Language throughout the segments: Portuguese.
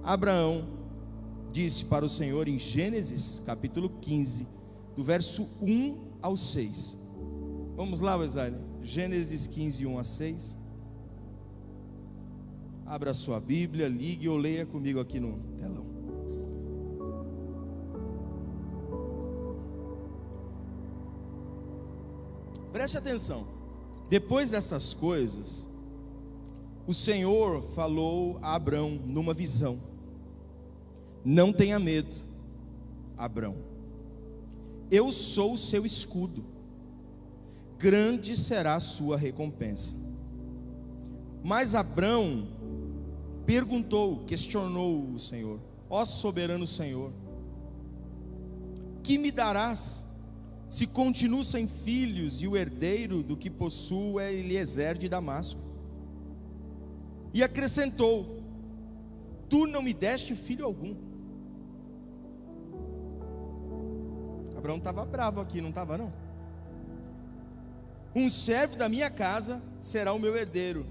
Abraão disse para o Senhor em Gênesis capítulo 15, do verso 1 ao 6. Vamos lá, Wesley. Gênesis 15, 1 a 6. Abra a sua Bíblia, ligue ou leia comigo aqui no telão. Preste atenção. Depois dessas coisas, o Senhor falou a Abrão numa visão: não tenha medo, Abrão, eu sou o seu escudo, grande será a sua recompensa. Mas Abrão perguntou, questionou o Senhor: ó soberano Senhor, que me darás se continuo sem filhos, e o herdeiro do que possuo é Eliezer de Damasco? E acrescentou: tu não me deste filho algum. Abraão estava bravo aqui, não estava não? Um servo da minha casa será o meu herdeiro.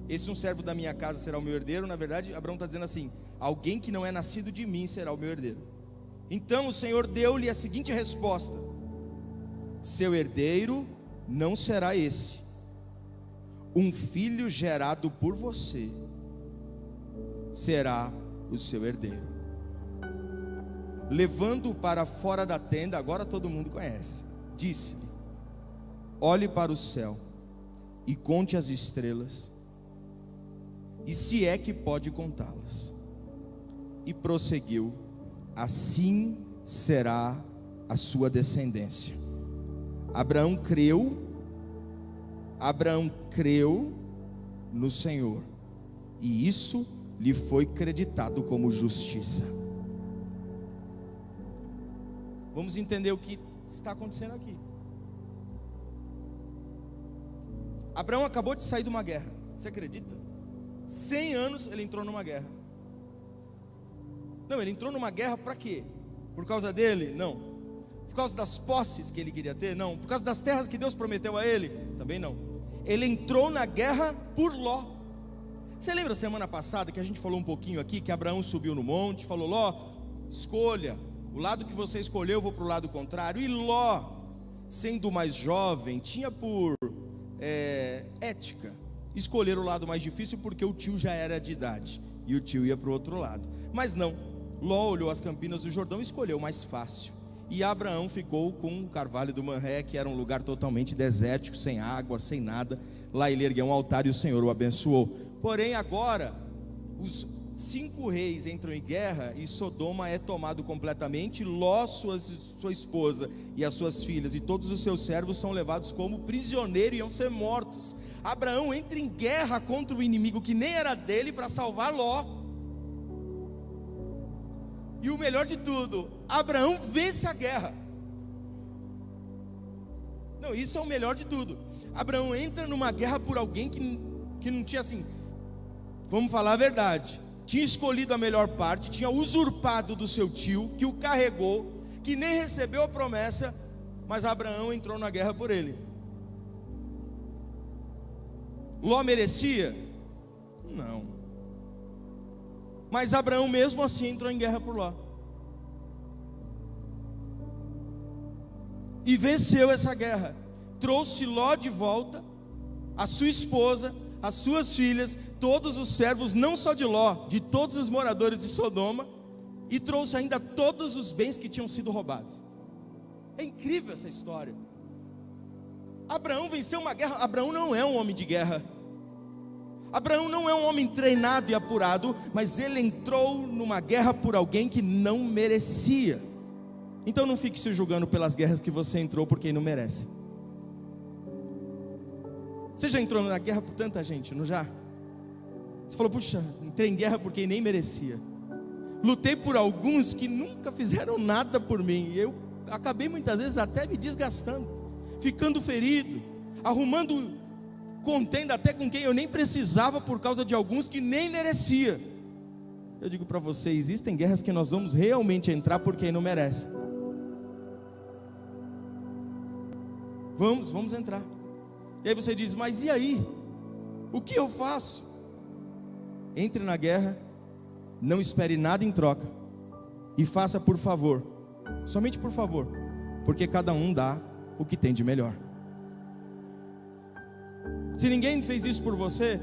Esse um servo da minha casa será o meu herdeiro. Na verdade, Abraão está dizendo assim: alguém que não é nascido de mim será o meu herdeiro. Então o Senhor deu-lhe a seguinte resposta: seu herdeiro não será esse, um filho gerado por você será o seu herdeiro. Levando-o para fora da tenda, agora todo mundo conhece, disse-lhe: olhe para o céu e conte as estrelas, e se é que pode contá-las. E prosseguiu: assim será a sua descendência. Abraão creu no Senhor, e isso lhe foi creditado como justiça. Vamos entender o que está acontecendo aqui. Abraão acabou de sair de uma guerra, você acredita? 100 anos ele entrou numa guerra. Não, ele entrou numa guerra para quê? Por causa dele? Não. Por causa das posses que ele queria ter? Não. Por causa das terras que Deus prometeu a ele? Também não. Ele entrou na guerra por Ló. Você lembra semana passada que a gente falou um pouquinho aqui, que Abraão subiu no monte, falou: Ló, escolha, o lado que você escolheu eu vou para o lado contrário. E Ló, sendo mais jovem, tinha por ética escolher o lado mais difícil, porque o tio já era de idade e o tio ia para o outro lado. Mas não, Ló olhou as campinas do Jordão e escolheu o mais fácil. E Abraão ficou com o carvalho do Manré, que era um lugar totalmente desértico, sem água, sem nada. Lá ele ergueu um altar e o Senhor o abençoou. Porém agora, os 5 reis entram em guerra e Sodoma é tomado completamente. Ló, sua esposa e as suas filhas e todos os seus servos são levados como prisioneiros e iam ser mortos. Abraão entra em guerra contra o inimigo que nem era dele para salvar Ló. E o melhor de tudo, Abraão vence a guerra. Não, isso é o melhor de tudo. Abraão entra numa guerra por alguém que não tinha, assim, vamos falar a verdade, tinha escolhido a melhor parte, tinha usurpado do seu tio, que o carregou, que nem recebeu a promessa, mas Abraão entrou na guerra por ele. Ló merecia? Não. Mas Abraão mesmo assim entrou em guerra por Ló e venceu essa guerra. Trouxe Ló de volta, a sua esposa, as suas filhas, todos os servos, não só de Ló, de todos os moradores de Sodoma, e trouxe ainda todos os bens que tinham sido roubados. É incrível essa história. Abraão venceu uma guerra. Abraão não é um homem de guerra. Abraão não é um homem treinado e apurado, mas ele entrou numa guerra por alguém que não merecia. Então não fique se julgando pelas guerras que você entrou por quem não merece. Você já entrou na guerra por tanta gente, não já? Você falou: puxa, entrei em guerra por quem nem merecia. Lutei por alguns que nunca fizeram nada por mim. Eu acabei muitas vezes até me desgastando, ficando ferido, arrumando contenda até com quem eu nem precisava, por causa de alguns que nem merecia. Eu digo para você, existem guerras que nós vamos realmente entrar por quem não merece. Vamos entrar. E aí você diz: mas e aí? O que eu faço? Entre na guerra não espere nada em troca, e faça por favor, somente por favor, porque cada um dá o que tem de melhor. Se ninguém fez isso por você,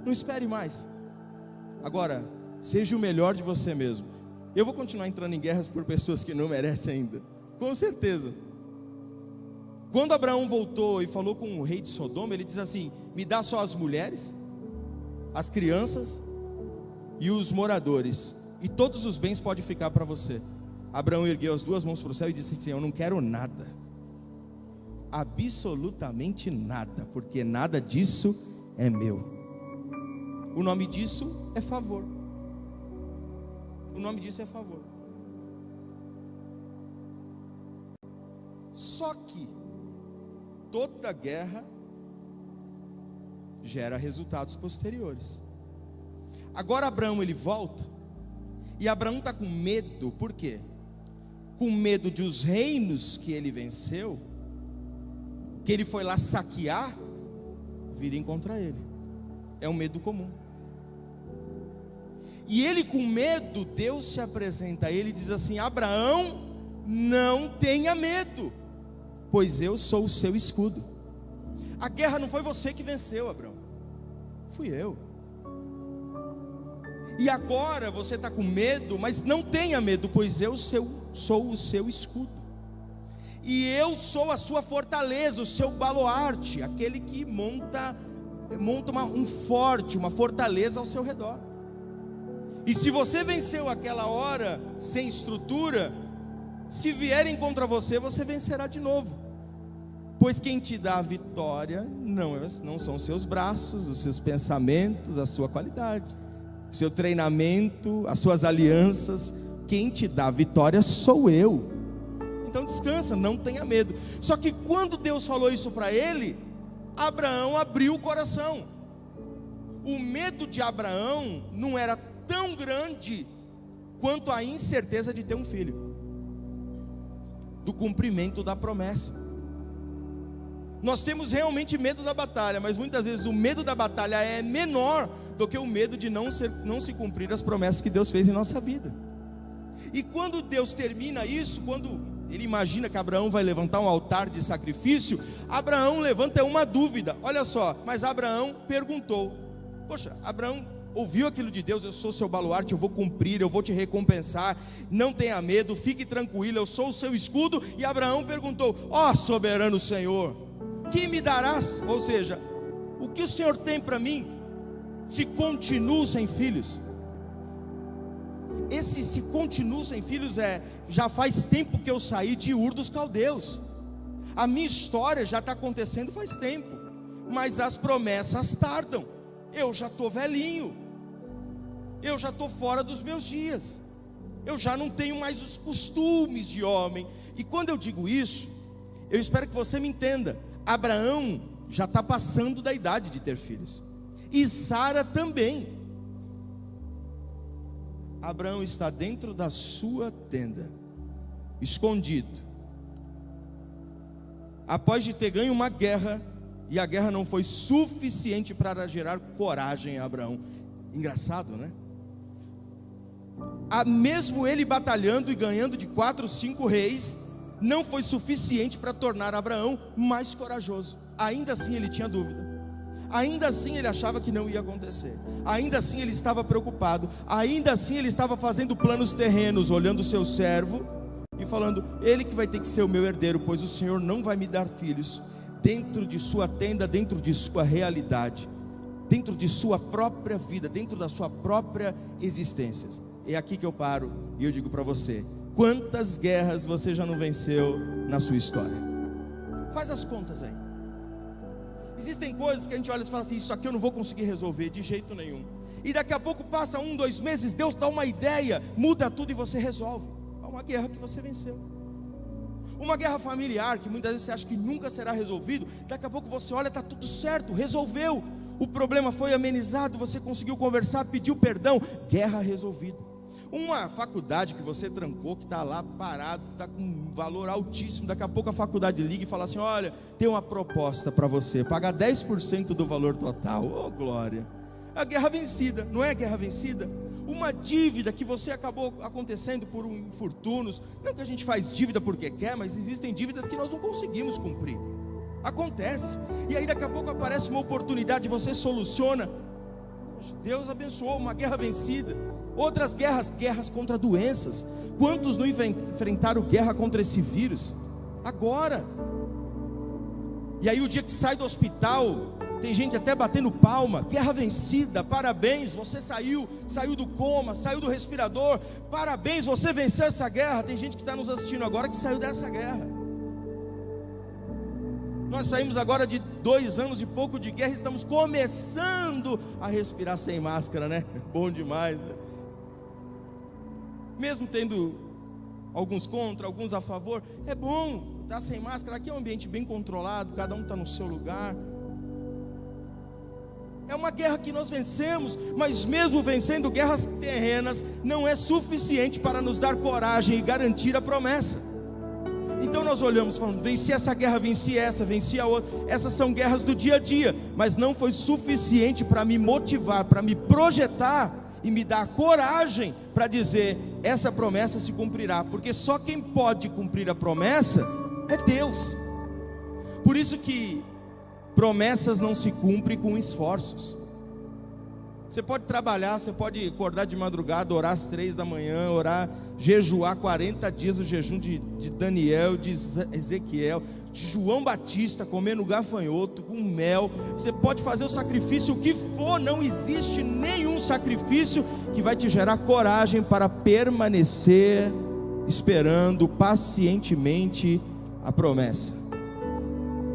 não espere mais. Agora, seja o melhor de você mesmo. Eu vou continuar entrando em guerras por pessoas que não merecem ainda, com certeza. Quando Abraão voltou e falou com o rei de Sodoma, ele diz assim: me dá só as mulheres, as crianças e os moradores, e todos os bens podem ficar para você. Abraão ergueu as duas mãos para o céu e disse assim: eu não quero nada, absolutamente nada, porque nada disso é meu. O nome disso é favor. O nome disso é favor. Só que toda guerra gera resultados posteriores. Agora Abraão ele volta, e Abraão está com medo. Por quê? Com medo de os reinos que ele venceu, que ele foi lá saquear, virem contra ele. É um medo comum. E ele com medo, Deus se apresenta a ele e diz assim: Abraão, não tenha medo, pois eu sou o seu escudo. A guerra não foi você que venceu, Abraão, fui eu. E agora você está com medo, mas não tenha medo, pois eu sou o seu escudo. E eu sou a sua fortaleza, o seu baluarte, aquele que monta um forte, uma fortaleza ao seu redor. E se você venceu aquela hora sem estrutura, se vierem contra você, você vencerá de novo. Pois quem te dá a vitória não são os seus braços, os seus pensamentos, a sua qualidade, o seu treinamento, as suas alianças. Quem te dá a vitória sou eu. Então descansa, não tenha medo. Só que quando Deus falou isso para ele, Abraão abriu o coração. O medo de Abraão não era tão grande quanto a incerteza de ter um filho, do cumprimento da promessa. Nós temos realmente medo da batalha, mas muitas vezes o medo da batalha é menor do que o medo de não se cumprir as promessas que Deus fez em nossa vida. E quando Deus termina isso, quando ele imagina que Abraão vai levantar um altar de sacrifício, Abraão levanta uma dúvida. Olha só, mas Abraão perguntou. Poxa, Abraão ouviu aquilo de Deus: eu sou seu baluarte, eu vou cumprir, eu vou te recompensar, não tenha medo, fique tranquilo, eu sou o seu escudo. E Abraão perguntou: ó soberano Senhor, que me darás? Ou seja, o que o Senhor tem para mim, se continuo sem filhos? Esse se continuo sem filhos já faz tempo que eu saí de Ur dos Caldeus. A minha história já está acontecendo faz tempo, mas as promessas tardam. Eu já estou velhinho, eu já estou fora dos meus dias, eu já não tenho mais os costumes de homem. E quando eu digo isso, eu espero que você me entenda. Abraão já está passando da idade de ter filhos, e Sara também. Abraão está dentro da sua tenda, escondido, após de ter ganho uma guerra, e a guerra não foi suficiente para gerar coragem a Abraão. Engraçado, né? Mesmo ele batalhando e ganhando de 4, 5 reis, não foi suficiente para tornar Abraão mais corajoso. Ainda assim ele tinha dúvida, ainda assim ele achava que não ia acontecer, ainda assim ele estava preocupado, ainda assim ele estava fazendo planos terrenos, olhando o seu servo e falando: ele que vai ter que ser o meu herdeiro, pois o Senhor não vai me dar filhos. Dentro de sua tenda, dentro de sua realidade, dentro de sua própria vida, dentro da sua própria existência. É aqui que eu paro e eu digo para você: quantas guerras você já não venceu na sua história? Faz as contas aí. Existem coisas que a gente olha e fala assim: isso aqui eu não vou conseguir resolver de jeito nenhum. E daqui a pouco passa 1, 2 meses, Deus dá uma ideia, muda tudo e você resolve. É uma guerra que você venceu. Uma guerra familiar que muitas vezes você acha que nunca será resolvido, daqui a pouco você olha, está tudo certo, resolveu. O problema foi amenizado, você conseguiu conversar, pediu perdão, guerra resolvida. Uma faculdade que você trancou, que está lá parado, está com um valor altíssimo, daqui a pouco a faculdade liga e fala assim: olha, tem uma proposta para você, pagar 10% do valor total. Oh glória! A guerra vencida, não é guerra vencida? uma dívida que você acabou acontecendo por infortúnios. Não que a gente faz dívida porque quer, mas existem dívidas que nós não conseguimos cumprir. Acontece, e aí daqui a pouco aparece uma oportunidade, você soluciona. Deus abençoou, uma guerra vencida. Outras guerras contra doenças. Quantos não enfrentaram guerra contra esse vírus? Agora. E aí o dia que sai do hospital, tem gente até batendo palma. Guerra vencida, parabéns, você saiu do coma, saiu do respirador. Parabéns, você venceu essa guerra. Tem gente que está nos assistindo agora que saiu dessa guerra. Nós saímos agora de 2 anos e pouco de guerra, estamos começando a respirar sem máscara, né? Bom demais, né? Mesmo tendo alguns contra, alguns a favor, é bom estar sem máscara. Aqui é um ambiente bem controlado, cada um está no seu lugar. É uma guerra que nós vencemos, mas mesmo vencendo guerras terrenas, não é suficiente para nos dar coragem e garantir a promessa. Então nós olhamos falando, venci essa guerra, venci essa, venci a outra. Essas são guerras do dia a dia, mas não foi suficiente para me motivar, para me projetar e me dar coragem para dizer, essa promessa se cumprirá. Porque só quem pode cumprir a promessa é Deus. Por isso que promessas não se cumprem com esforços. Você pode trabalhar, você pode acordar de madrugada, orar às 3 da manhã, jejuar 40 dias o jejum de Daniel, de Ezequiel, de João Batista, comendo gafanhoto, com mel. Você pode fazer o sacrifício, o que for, não existe nenhum sacrifício que vai te gerar coragem para permanecer esperando pacientemente a promessa.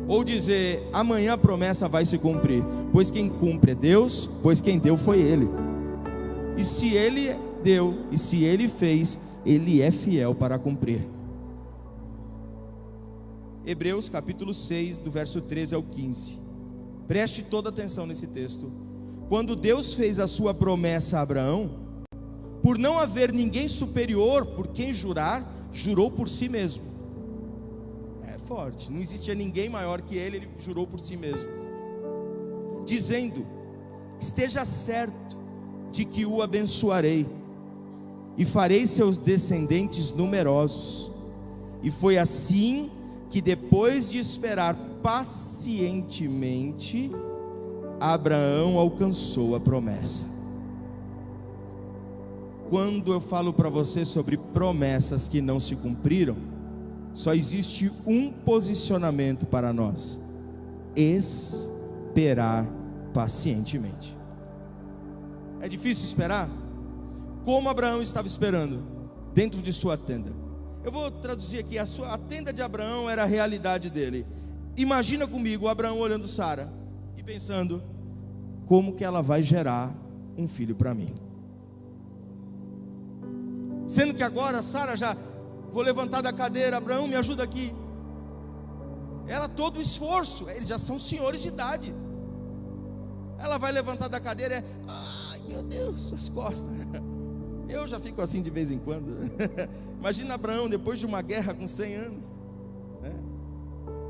Ou dizer, amanhã a promessa vai se cumprir, pois quem cumpre é Deus, pois quem deu foi Ele. E se Ele deu, e se Ele fez, Ele é fiel para cumprir. Hebreus capítulo 6, do verso 13 ao 15. Preste toda atenção nesse texto. Quando Deus fez a sua promessa a Abraão, por não haver ninguém superior por quem jurar, jurou por si mesmo. Forte, não existia ninguém maior que ele jurou por si mesmo, dizendo, esteja certo de que o abençoarei, e farei seus descendentes numerosos. E foi assim que depois de esperar pacientemente, Abraão alcançou a promessa. Quando eu falo para você sobre promessas que não se cumpriram, só existe um posicionamento para nós: esperar pacientemente. É difícil esperar? Como Abraão estava esperando? Dentro de sua tenda. Eu vou traduzir aqui, a tenda de Abraão era a realidade dele. Imagina comigo Abraão olhando Sara e pensando, como que ela vai gerar um filho para mim? Sendo que agora Sara já, vou levantar da cadeira, Abraão me ajuda aqui. Ela todo o esforço, eles já são senhores de idade. Ela vai levantar da cadeira, ai meu Deus, as costas. Eu já fico assim de vez em quando. Imagina Abraão depois de uma guerra com 100 anos, né?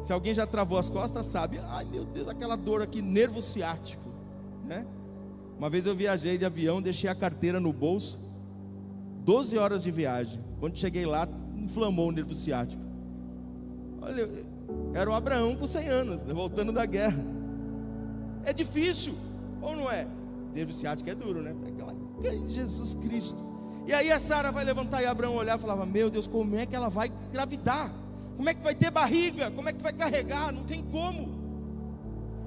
Se alguém já travou as costas sabe, ai meu Deus, aquela dor aqui, nervo ciático, né? Uma vez eu viajei de avião, deixei a carteira no bolso, 12 horas de viagem. Quando cheguei lá, inflamou o nervo ciático. Olha, era o Abraão com 100 anos, voltando da guerra. É difícil, ou não é? Nervo ciático é duro, né? Jesus Cristo. E aí a Sara vai levantar e Abraão olhar e falava, meu Deus, como é que ela vai engravidar? Como é que vai ter barriga? Como é que vai carregar? Não tem como.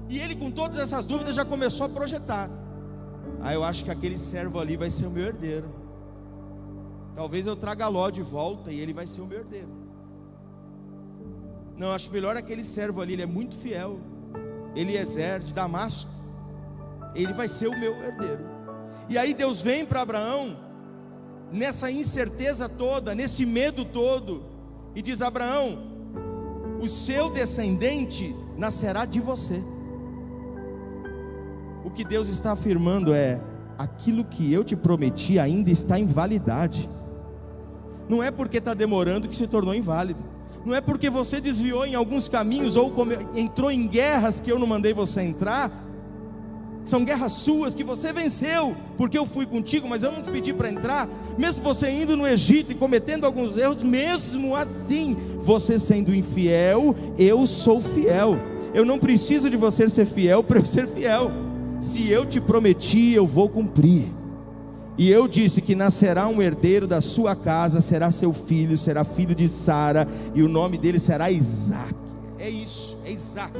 E ele, com todas essas dúvidas, já começou a projetar. Eu acho que aquele servo ali vai ser o meu herdeiro. Talvez eu traga Ló de volta e ele vai ser o meu herdeiro. Não, acho melhor aquele servo ali, ele é muito fiel. Eliezer de Damasco, ele vai ser o meu herdeiro. E aí Deus vem para Abraão, nessa incerteza toda, nesse medo todo, e diz, Abraão, o seu descendente nascerá de você. O que Deus está afirmando é, aquilo que eu te prometi ainda está em validade. Não é porque está demorando que se tornou inválido. Não é porque você desviou em alguns caminhos ou entrou em guerras que eu não mandei você entrar, São guerras suas que você venceu, porque eu fui contigo, mas eu não te pedi para entrar. Mesmo você indo no Egito e cometendo alguns erros, mesmo assim, você sendo infiel, eu sou fiel. Eu não preciso de você ser fiel para eu ser fiel. Se eu te prometi, eu vou cumprir. E eu disse que nascerá um herdeiro da sua casa, será seu filho, será filho de Sara, e o nome dele será Isaac. É isso, é Isaac.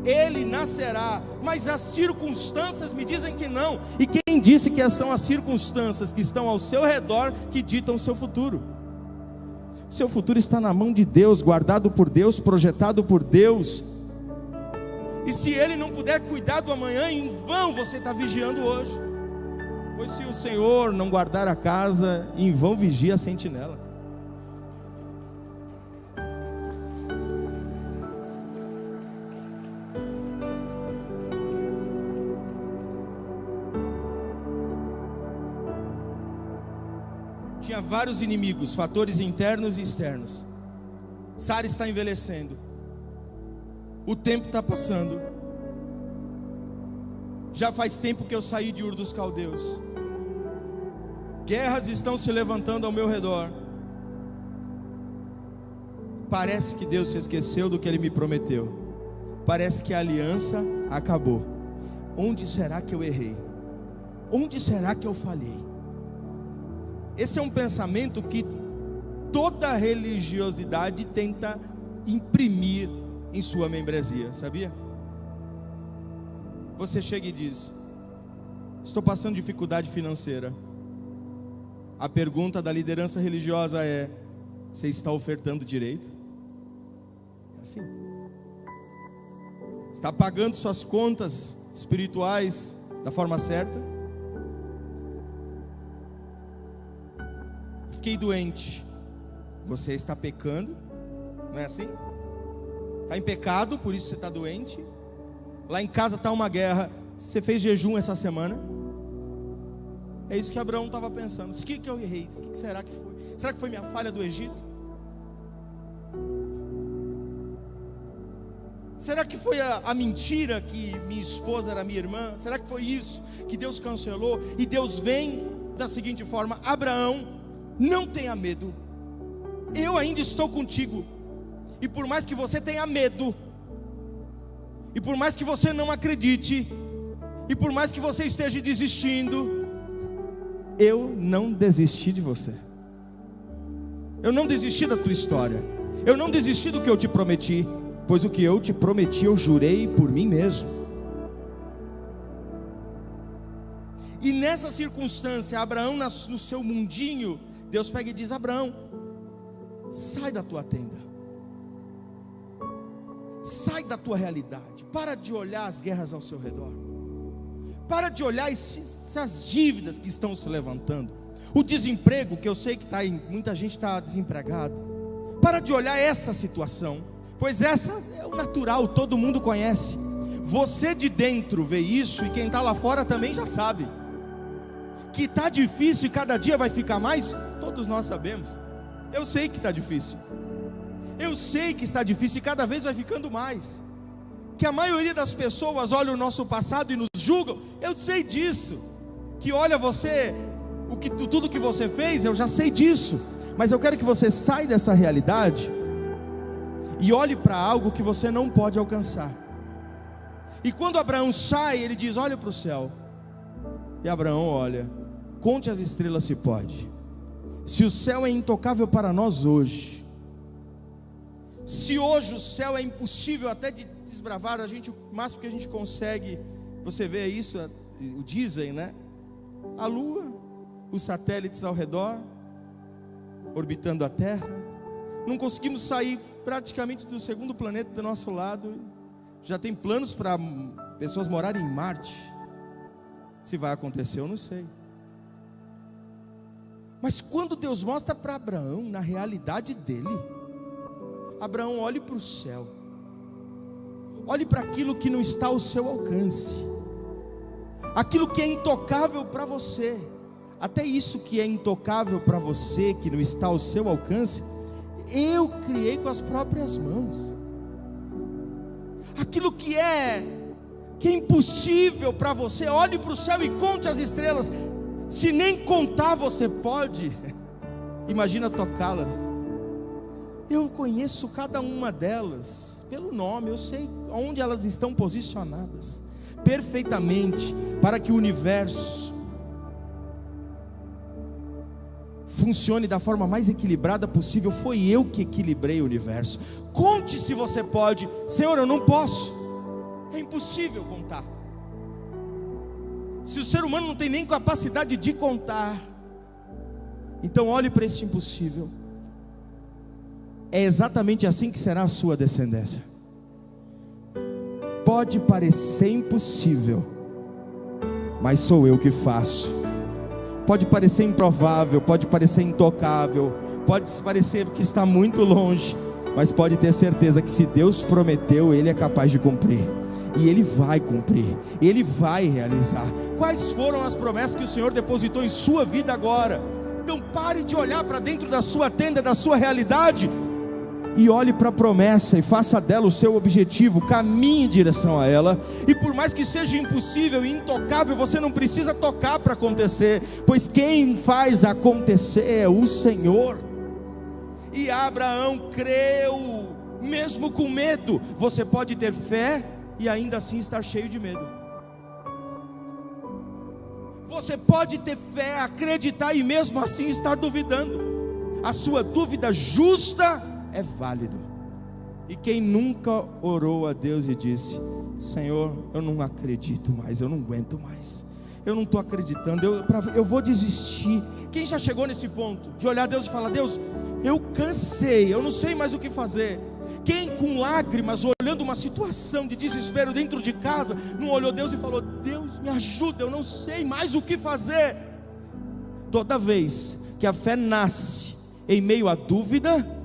Ele nascerá, mas as circunstâncias me dizem que não. E quem disse que são as circunstâncias que estão ao seu redor que ditam o seu futuro? O seu futuro está na mão de Deus, guardado por Deus, projetado por Deus. E se Ele não puder cuidar do amanhã, em vão você está vigiando hoje. Pois se o Senhor não guardar a casa, em vão vigia a sentinela. Tinha vários inimigos, fatores internos e externos. Sara está envelhecendo. O tempo está passando. Já faz tempo que eu saí de Ur dos Caldeus. Guerras estão se levantando ao meu redor. Parece que Deus se esqueceu do que Ele me prometeu. Parece que a aliança acabou. Onde será que eu errei? Onde será que eu falhei? Esse é um pensamento que toda religiosidade tenta imprimir em sua membresia, sabia? Você chega e diz: estou passando dificuldade financeira. A pergunta da liderança religiosa é: você está ofertando direito? É assim. Está pagando suas contas espirituais da forma certa? Fiquei doente. Você está pecando? Não é assim? Está em pecado, por isso você está doente. Lá em casa está uma guerra. Você fez jejum essa semana? É isso que Abraão estava pensando. O que eu errei? O que será que foi? Será que foi minha falha do Egito? Será que foi a mentira que minha esposa era minha irmã? Será que foi isso que Deus cancelou? E Deus vem da seguinte forma: Abraão, não tenha medo, eu ainda estou contigo. E por mais que você tenha medo, e por mais que você não acredite, e por mais que você esteja desistindo, eu não desisti de você. Eu não desisti da tua história. Eu não desisti do que eu te prometi. Pois o que eu te prometi, eu jurei por mim mesmo. E nessa circunstância, Abraão no seu mundinho, Deus pega e diz: Abraão, sai da tua tenda, sai da tua realidade, para de olhar as guerras ao seu redor, para de olhar essas dívidas que estão se levantando, o desemprego, que eu sei que muita gente está desempregado. Para de olhar essa situação, pois essa é o natural, todo mundo conhece. Você de dentro vê isso, e quem está lá fora também já sabe que está difícil e cada dia vai ficar mais. Todos nós sabemos. Eu sei que está difícil. Eu sei que está difícil e cada vez vai ficando mais. Que a maioria das pessoas olha o nosso passado e nos julgam. Eu sei disso. Que olha você, tudo que você fez, eu já sei disso. Mas eu quero que você saia dessa realidade e olhe para algo que você não pode alcançar. E quando Abraão sai, ele diz: olha para o céu. E Abraão olha: conte as estrelas se pode. Se o céu é intocável para nós hoje, se hoje o céu é impossível até de desbravar, o máximo que a gente consegue, você vê isso, dizem, né? A lua, os satélites ao redor, orbitando a terra. Não conseguimos sair praticamente do segundo planeta do nosso lado. Já tem planos para pessoas morarem em Marte. Se vai acontecer, eu não sei. Mas quando Deus mostra para Abraão, na realidade dele, Abraão, olhe para o céu, olhe para aquilo que não está ao seu alcance, aquilo que é intocável para você. Até isso que é intocável para você, que não está ao seu alcance, eu criei com as próprias mãos. Aquilo que é que é impossível para você, olhe para o céu e conte as estrelas. Se nem contar você pode, imagina tocá-las. Eu conheço cada uma delas pelo nome, eu sei onde elas estão posicionadas perfeitamente, para que o universo funcione da forma mais equilibrada possível. Foi eu que equilibrei o universo. Conte se você pode. Senhor, eu não posso, é impossível contar. Se o ser humano não tem nem capacidade de contar, então olhe para esse impossível. É exatamente assim que será a sua descendência. Pode parecer impossível, mas sou eu que faço. Pode parecer improvável, pode parecer intocável, pode parecer que está muito longe, mas pode ter certeza que se Deus prometeu, Ele é capaz de cumprir. E Ele vai cumprir, Ele vai realizar. Quais foram as promessas que o Senhor depositou em sua vida agora? Então pare de olhar para dentro da sua tenda, da sua realidade, e olhe para a promessa e faça dela o seu objetivo. Caminhe em direção a ela. E por mais que seja impossível e intocável, você não precisa tocar para acontecer, pois quem faz acontecer é o Senhor. E Abraão creu, mesmo com medo. Você pode ter fé e ainda assim estar cheio de medo. Você pode ter fé, acreditar e mesmo assim estar duvidando. A sua dúvida justa é válido. E quem nunca orou a Deus e disse: Senhor, eu não acredito mais, eu não aguento mais, eu não estou acreditando, eu vou desistir. Quem já chegou nesse ponto de olhar a Deus e falar: Deus, eu cansei, eu não sei mais o que fazer? Quem com lágrimas, olhando uma situação de desespero dentro de casa, não olhou Deus e falou: Deus, me ajuda, eu não sei mais o que fazer? Toda vez que a fé nasce em meio à dúvida,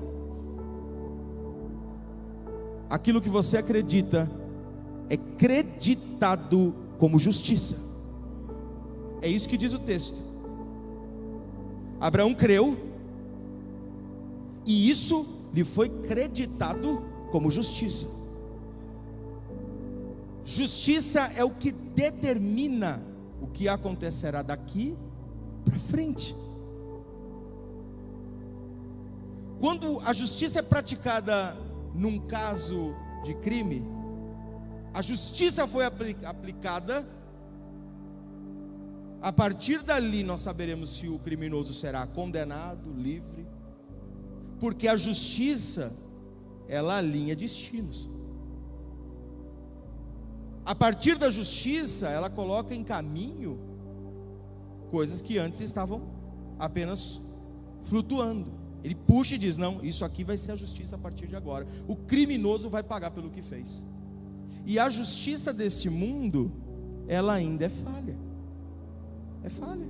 aquilo que você acredita é creditado como justiça. É isso que diz o texto. Abraão creu, e isso lhe foi creditado como justiça. Justiça é o que determina o que acontecerá daqui para frente. Quando a justiça é praticada num caso de crime, a justiça foi aplicada. A partir dali nós saberemos se o criminoso será condenado, livre, porque a justiça, ela alinha destinos. A partir da justiça, ela coloca em caminho coisas que antes estavam apenas flutuando. Ele puxa e diz: não, isso aqui vai ser a justiça a partir de agora. O criminoso vai pagar pelo que fez. E a justiça desse mundo, ela ainda é falha. É falha.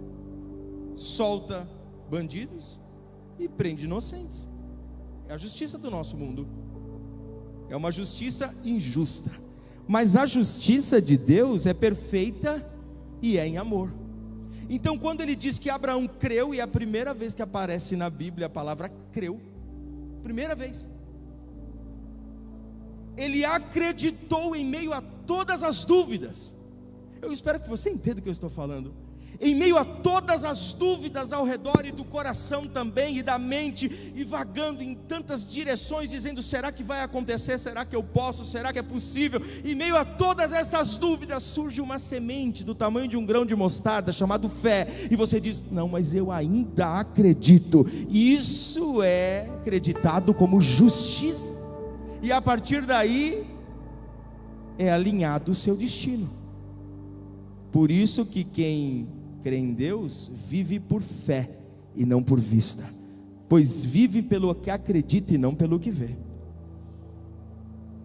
Solta bandidos e prende inocentes. É a justiça do nosso mundo. É uma justiça injusta. Mas a justiça de Deus é perfeita e é em amor. Então quando ele diz que Abraão creu, e é a primeira vez que aparece na Bíblia a palavra creu, primeira vez, ele acreditou em meio a todas as dúvidas. Eu espero que você entenda o que eu estou falando. Em meio a todas as dúvidas ao redor, e do coração também, e da mente, e vagando em tantas direções, dizendo: será que vai acontecer? Será que eu posso? Será que é possível? Em meio a todas essas dúvidas, surge uma semente do tamanho de um grão de mostarda, chamado fé, e você diz: não, mas eu ainda acredito. Isso é acreditado como justiça, e a partir daí é alinhado o seu destino. Por isso que quem crê em Deus vive por fé e não por vista, pois vive pelo que acredita e não pelo que vê.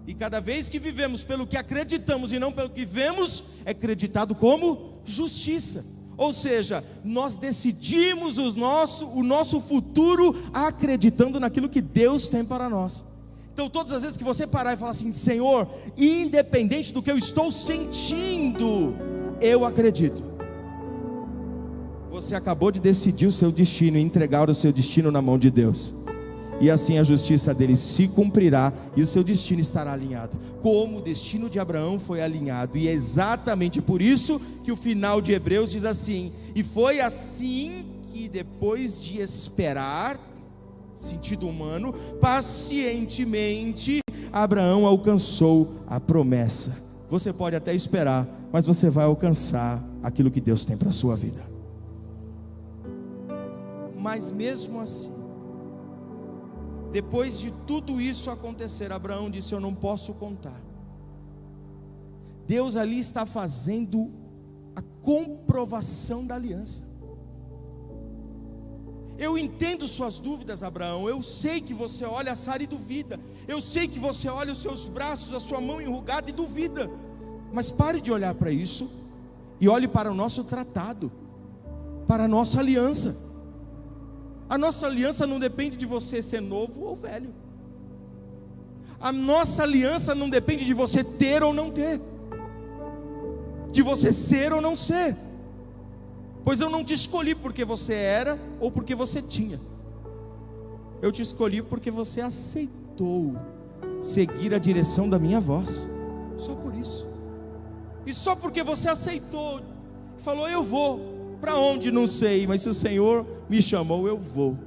E cada vez que vivemos pelo que acreditamos e não pelo que vemos, é acreditado como justiça. Ou seja, nós decidimos o nosso futuro acreditando naquilo que Deus tem para nós. Então todas as vezes que você parar e falar assim: Senhor, independente do que eu estou sentindo, eu acredito. Você acabou de decidir o seu destino e entregar o seu destino na mão de Deus. e assim a justiça dele se cumprirá, e o seu destino estará alinhado, como o destino de Abraão foi alinhado. E é exatamente por isso que o final de Hebreus diz assim: e foi assim que, depois de esperar, sentido humano, pacientemente, Abraão alcançou a promessa. Você pode até esperar, mas você vai alcançar aquilo que Deus tem para a sua vida. Mas mesmo assim, depois de tudo isso acontecer, Abraão disse: eu não posso contar. Deus ali está fazendo a comprovação da aliança. Eu entendo suas dúvidas, Abraão. Eu sei que você olha a Sara e duvida. Eu sei que você olha os seus braços, a sua mão enrugada e duvida. Mas pare de olhar para isso e olhe para o nosso tratado, para a nossa aliança. A nossa aliança não depende de você ser novo ou velho. A nossa aliança não depende de você ter ou não ter, de você ser ou não ser. Pois eu não te escolhi porque você era ou porque você tinha. Eu te escolhi porque você aceitou seguir a direção da minha voz. Só por isso. E só porque você aceitou, falou: eu vou. Para onde não sei, mas se o Senhor me chamou, eu vou.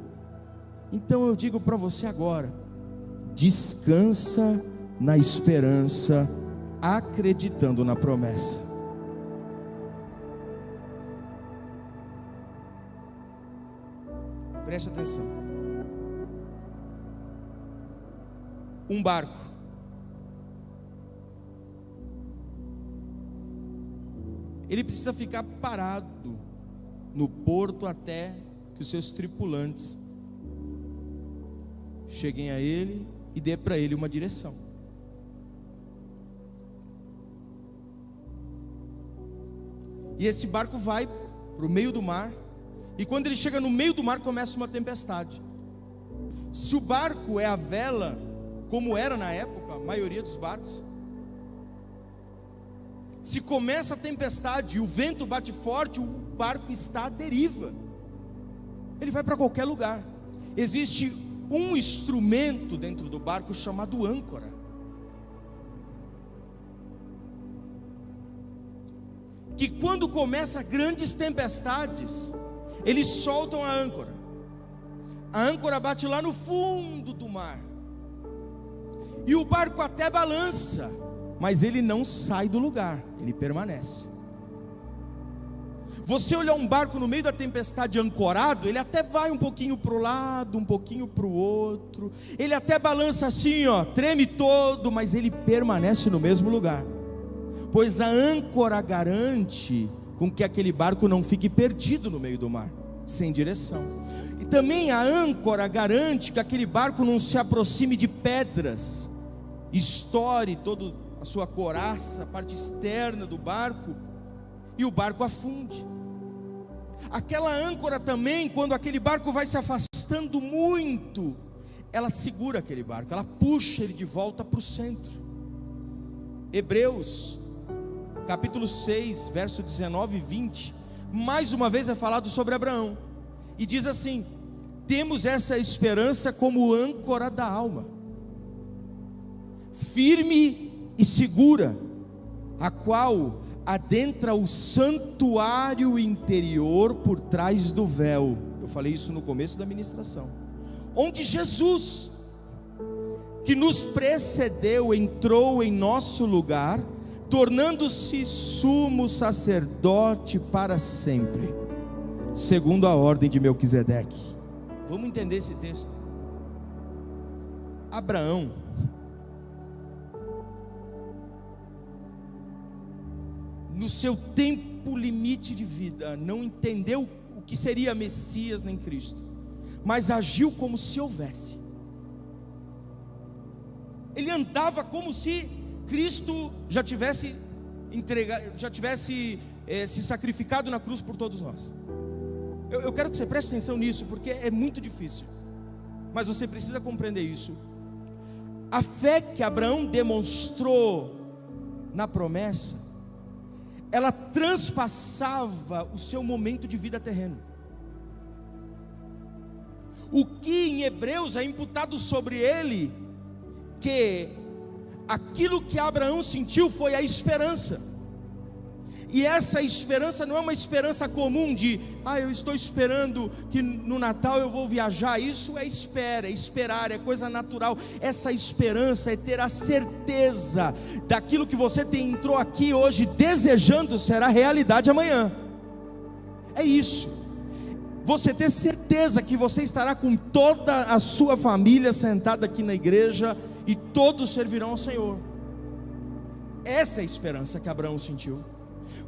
Então eu digo para você agora: descansa na esperança, acreditando na promessa. Preste atenção. Um barco. Ele precisa ficar parado no porto até que os seus tripulantes cheguem a ele e dê para ele uma direção. E esse barco vai para o meio do mar. E quando ele chega no meio do mar, começa uma tempestade. Se o barco é a vela, como era na época, a maioria dos barcos, se começa a tempestade e o vento bate forte, o barco está à deriva. Ele vai para qualquer lugar. Existe um instrumento dentro do barco chamado âncora. Que quando começa grandes tempestades, eles soltam a âncora. A âncora bate lá no fundo do mar. E o barco até balança, mas ele não sai do lugar, ele permanece. Você olhar um barco no meio da tempestade ancorado, ele até vai um pouquinho para o lado, um pouquinho para o outro. Ele até balança assim, ó, treme todo, mas ele permanece no mesmo lugar. Pois a âncora garante com que aquele barco não fique perdido no meio do mar, sem direção. E também a âncora garante que aquele barco não se aproxime de pedras, estoure toda a sua coraça, a parte externa do barco, e o barco afunde. Aquela âncora também, quando aquele barco vai se afastando muito, ela segura aquele barco, ela puxa ele de volta para o centro. Hebreus capítulo 6, verso 19 e 20, mais uma vez é falado sobre Abraão, e diz assim: temos essa esperança como âncora da alma, firme e segura, a qual adentra o santuário interior por trás do véu. Eu falei isso no começo da ministração, onde Jesus, que nos precedeu, entrou em nosso lugar, tornando-se sumo sacerdote para sempre, segundo a ordem de Melquisedeque. Vamos entender esse texto. Abraão, no seu tempo limite de vida, não entendeu o que seria Messias nem Cristo, mas agiu como se houvesse. Ele andava como se Cristo já tivesse se sacrificado na cruz por todos nós. Eu quero que você preste atenção nisso, porque é muito difícil, mas você precisa compreender isso. A fé que Abraão demonstrou na promessa, ela transpassava o seu momento de vida terreno. O que em Hebreus é imputado sobre ele, que aquilo que Abraão sentiu foi a esperança. E essa esperança não é uma esperança comum de, eu estou esperando que no Natal eu vou viajar. Isso é esperar, é coisa natural. Essa esperança é ter a certeza daquilo que você entrou aqui hoje desejando será realidade amanhã. É isso. Você ter certeza que você estará com toda a sua família sentada aqui na igreja e todos servirão ao Senhor. Essa é a esperança que Abraão sentiu.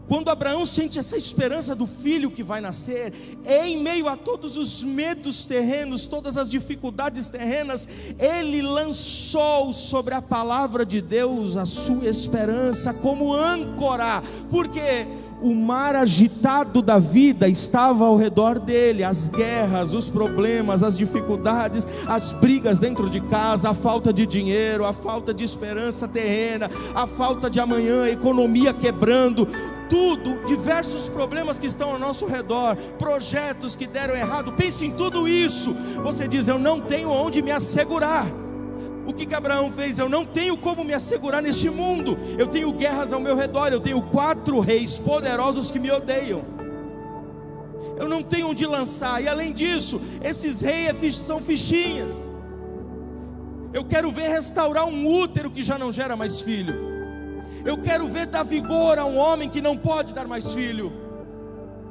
Quando Abraão sente essa esperança do filho que vai nascer, em meio a todos os medos terrenos, todas as dificuldades terrenas, ele lançou sobre a palavra de Deus a sua esperança como âncora, porque o mar agitado da vida estava ao redor dele, as guerras, os problemas, as dificuldades, as brigas dentro de casa, a falta de dinheiro, a falta de esperança terrena, a falta de amanhã, a economia quebrando, tudo, diversos problemas que estão ao nosso redor, projetos que deram errado. Pense em tudo isso. Você diz: eu não tenho onde me assegurar. O que Abraão fez? Eu não tenho como me assegurar neste mundo. Eu tenho guerras ao meu redor, eu tenho 4 reis poderosos que me odeiam. Eu não tenho onde lançar. E além disso, esses reis são fichinhas. Eu quero ver restaurar um útero que já não gera mais filho. Eu quero ver dar vigor a um homem que não pode dar mais filho.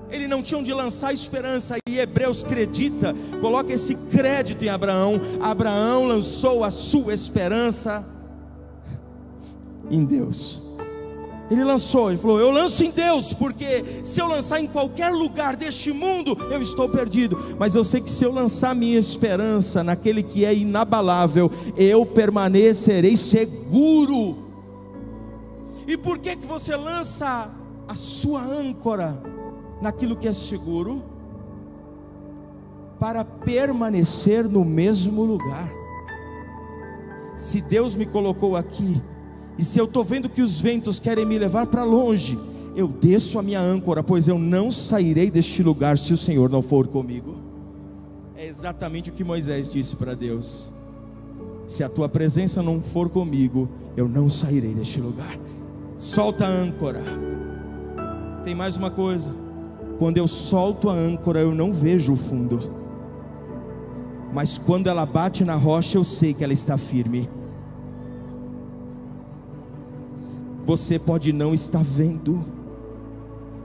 Ele não tinha onde lançar esperança. E Hebreus acredita, coloca esse crédito em Abraão. Abraão lançou a sua esperança em Deus. Ele lançou, ele falou: eu lanço em Deus, porque se eu lançar em qualquer lugar deste mundo, eu estou perdido. Mas eu sei que se eu lançar minha esperança naquele que é inabalável, eu permanecerei seguro. E por que você lança a sua âncora naquilo que é seguro? Para permanecer no mesmo lugar. Se Deus me colocou aqui, e se eu estou vendo que os ventos querem me levar para longe, eu desço a minha âncora, pois eu não sairei deste lugar se o Senhor não for comigo. É exatamente o que Moisés disse para Deus: se a tua presença não for comigo, eu não sairei deste lugar. Solta a âncora. Tem mais uma coisa: quando eu solto a âncora, eu não vejo o fundo, mas quando ela bate na rocha, eu sei que ela está firme. Você pode não estar vendo,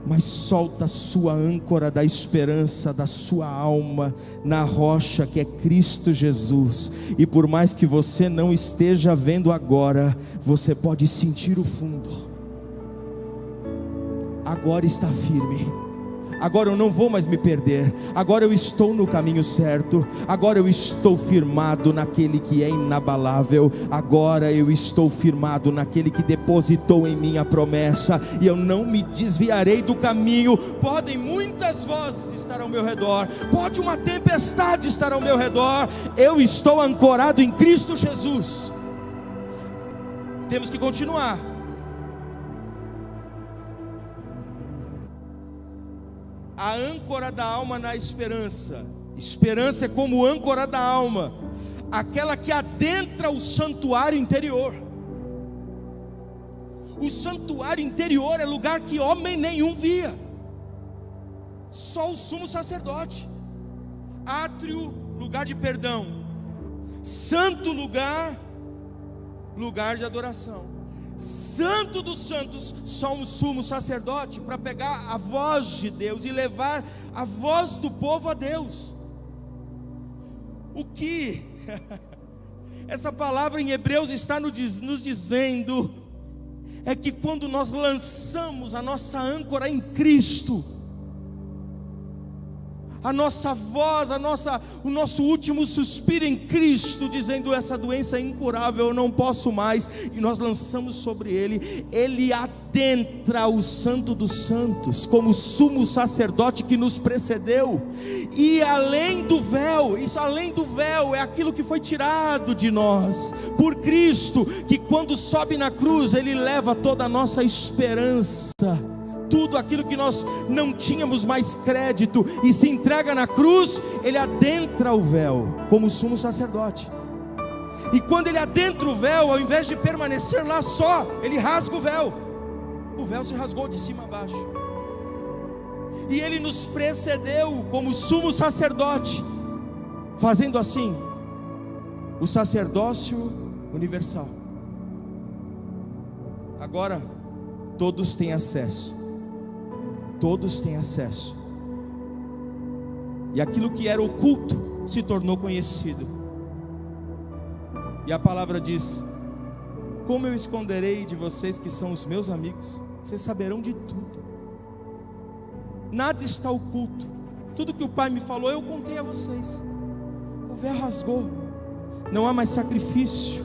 mas solta a sua âncora da esperança da sua alma na rocha que é Cristo Jesus. E por mais que você não esteja vendo agora, você pode sentir o fundo. Agora está firme. Agora eu não vou mais me perder. Agora eu estou no caminho certo. Agora eu estou firmado naquele que é inabalável. Agora eu estou firmado naquele que depositou em mim a promessa. E eu não me desviarei do caminho. Podem muitas vozes estar ao meu redor, pode uma tempestade estar ao meu redor, eu estou ancorado em Cristo Jesus. Temos que continuar. A âncora da alma na esperança. Esperança é como âncora da alma, aquela que adentra o santuário interior. O santuário interior é lugar que homem nenhum via, só o sumo sacerdote. Átrio, lugar de perdão. Santo lugar, lugar de adoração. Santo dos santos, só um sumo sacerdote para pegar a voz de Deus e levar a voz do povo a Deus. O que essa palavra em Hebreus está nos dizendo é que quando nós lançamos a nossa âncora em Cristo, a nossa voz, o nosso último suspiro em Cristo, dizendo: essa doença é incurável, eu não posso mais, e nós lançamos sobre Ele, Ele adentra o santo dos santos, como sumo sacerdote que nos precedeu, e além do véu, isso além do véu, é aquilo que foi tirado de nós, por Cristo, que quando sobe na cruz, Ele leva toda a nossa esperança, tudo aquilo que nós não tínhamos mais crédito, e se entrega na cruz. Ele adentra o véu como sumo sacerdote, e quando ele adentra o véu, ao invés de permanecer lá só, ele rasga o véu se rasgou de cima a baixo, e ele nos precedeu como sumo sacerdote, fazendo assim o sacerdócio universal. Agora todos têm acesso, e aquilo que era oculto se tornou conhecido. E a palavra diz: como eu esconderei de vocês que são os meus amigos? Vocês saberão de tudo, nada está oculto, tudo que o Pai me falou eu contei a vocês. O véu rasgou, não há mais sacrifício,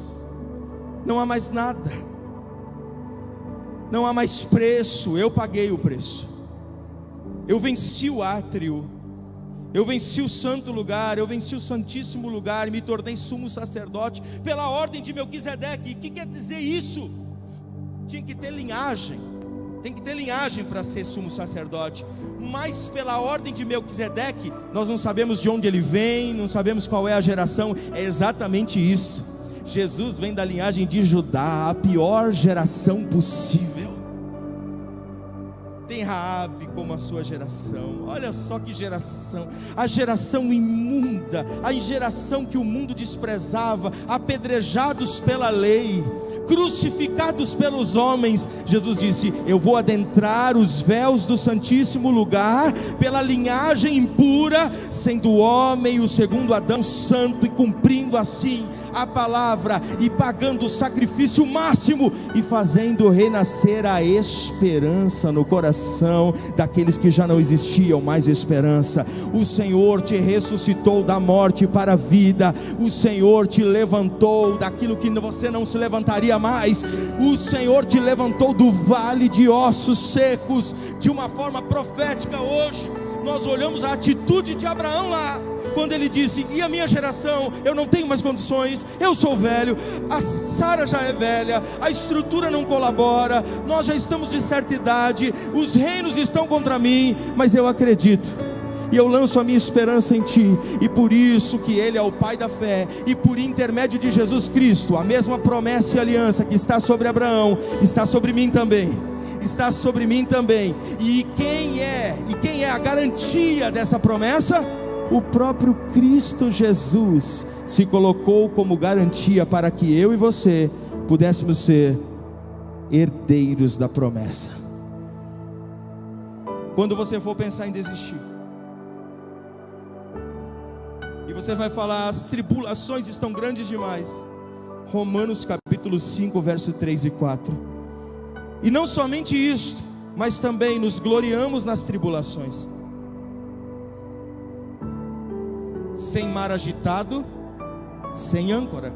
não há mais nada, não há mais preço. Eu paguei o preço, eu venci o átrio, eu venci o santo lugar, eu venci o santíssimo lugar, e me tornei sumo sacerdote pela ordem de Melquisedeque. E o que quer dizer isso? Tinha que ter linhagem, tem que ter linhagem para ser sumo sacerdote, mas pela ordem de Melquisedeque, nós não sabemos de onde ele vem, não sabemos qual é a geração. É exatamente isso, Jesus vem da linhagem de Judá, a pior geração possível. Tem Raabe como a sua geração. Olha só que geração, a geração imunda, a geração que o mundo desprezava, apedrejados pela lei, crucificados pelos homens. Jesus disse: eu vou adentrar os véus do santíssimo lugar pela linhagem impura, sendo o homem o segundo Adão santo, e cumprindo assim a palavra, e pagando o sacrifício máximo, e fazendo renascer a esperança no coração daqueles que já não existiam mais esperança. O Senhor te ressuscitou da morte para a vida, o Senhor te levantou daquilo que você não se levantaria mais, o Senhor te levantou do vale de ossos secos, de uma forma profética. Hoje nós olhamos a atitude de Abraão lá, quando ele disse: e a minha geração, eu não tenho mais condições, eu sou velho, a Sara já é velha, a estrutura não colabora, nós já estamos de certa idade, os reinos estão contra mim, mas eu acredito, e eu lanço a minha esperança em Ti. E por isso que Ele é o Pai da fé, e por intermédio de Jesus Cristo, a mesma promessa e aliança que está sobre Abraão, está sobre mim também, está sobre mim também. E quem é a garantia dessa promessa? O próprio Cristo Jesus se colocou como garantia para que eu e você pudéssemos ser herdeiros da promessa. Quando você for pensar em desistir, e você vai falar: as tribulações estão grandes demais, Romanos capítulo 5, verso 3 e 4. E não somente isto, mas também nos gloriamos nas tribulações, sem mar agitado, sem âncora,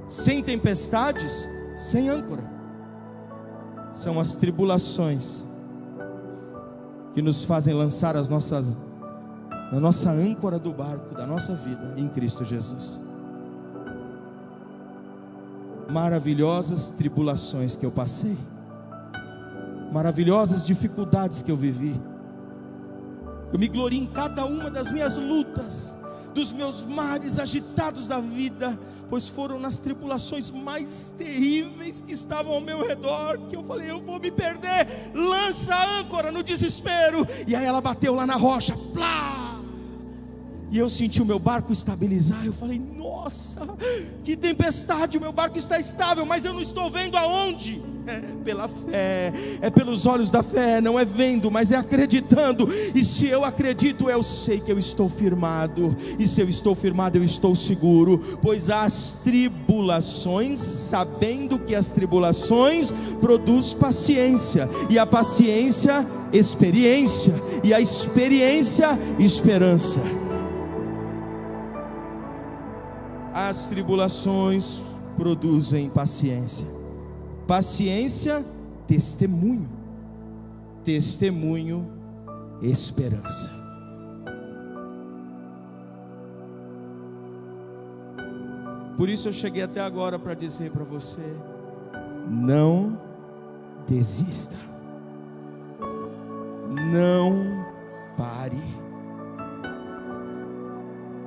sem tempestades, sem âncora. São as tribulações que nos fazem lançar na nossa âncora do barco da nossa vida em Cristo Jesus. Maravilhosas tribulações que eu passei, maravilhosas dificuldades que eu vivi. Eu me glorio em cada uma das minhas lutas, dos meus mares agitados da vida, pois foram nas tribulações mais terríveis que estavam ao meu redor, que eu falei: eu vou me perder, lança a âncora no desespero. E aí ela bateu lá na rocha, plá! E eu senti o meu barco estabilizar. Eu falei: nossa, que tempestade, o meu barco está estável, mas eu não estou vendo aonde. É pela fé, é pelos olhos da fé, não é vendo, mas é acreditando. E se eu acredito, eu sei que eu estou firmado, e se eu estou firmado, eu estou seguro, pois as tribulações, sabendo que as tribulações produz paciência, e a paciência experiência, e a experiência esperança. As tribulações produzem paciência, paciência, testemunho, testemunho, esperança. Por isso eu cheguei até agora para dizer para você: não desista. Não pare.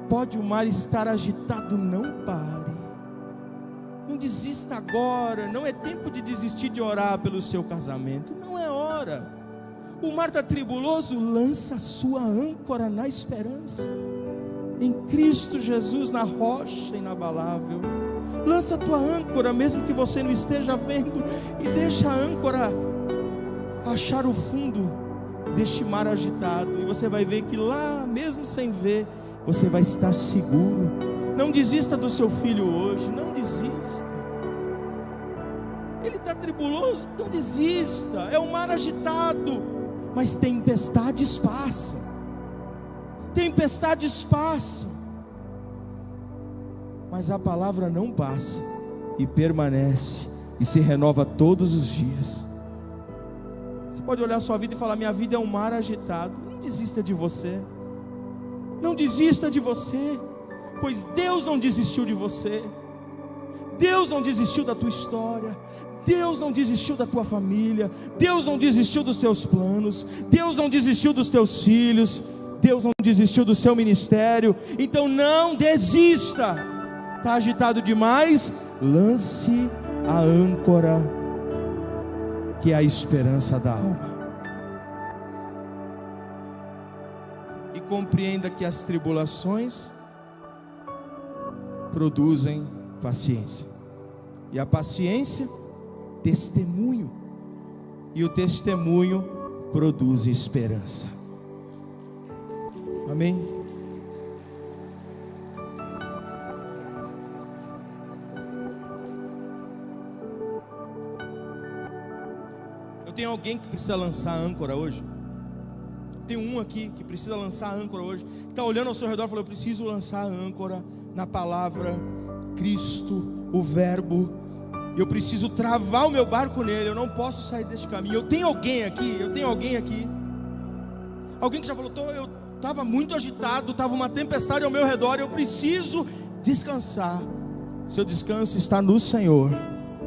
Pode o mar estar agitado, não pare. Não desista agora. Não é tempo de desistir de orar pelo seu casamento. Não é hora. O mar está tribuloso, lança a sua âncora na esperança, em Cristo Jesus, na rocha inabalável. Lança a tua âncora, mesmo que você não esteja vendo, e deixa a âncora achar o fundo deste mar agitado, e você vai ver que lá, mesmo sem ver, você vai estar seguro. Não desista do seu filho hoje, não desista. Ele está tribuloso, não desista. É um mar agitado, mas tempestades passam. Tempestades passam, mas a palavra não passa, e permanece, e se renova todos os dias. Você pode olhar a sua vida e falar: minha vida é um mar agitado. Não desista de você. Não desista de você, pois Deus não desistiu de você. Deus não desistiu da tua história. Deus não desistiu da tua família. Deus não desistiu dos teus planos. Deus não desistiu dos teus filhos. Deus não desistiu do seu ministério. Então não desista. Está agitado demais? Lance a âncora, que é a esperança da alma. E compreenda que as tribulações produzem paciência, e a paciência, testemunho, e o testemunho produz esperança. Amém? Eu tenho alguém que precisa lançar a âncora hoje? Tem um aqui que precisa lançar a âncora hoje, que está olhando ao seu redor e falou: eu preciso lançar a âncora na palavra Cristo, o Verbo. Eu preciso travar o meu barco nele. Eu não posso sair deste caminho. Eu tenho alguém aqui. Alguém que já falou: eu estava muito agitado, estava uma tempestade ao meu redor, eu preciso descansar. Seu descanso está no Senhor.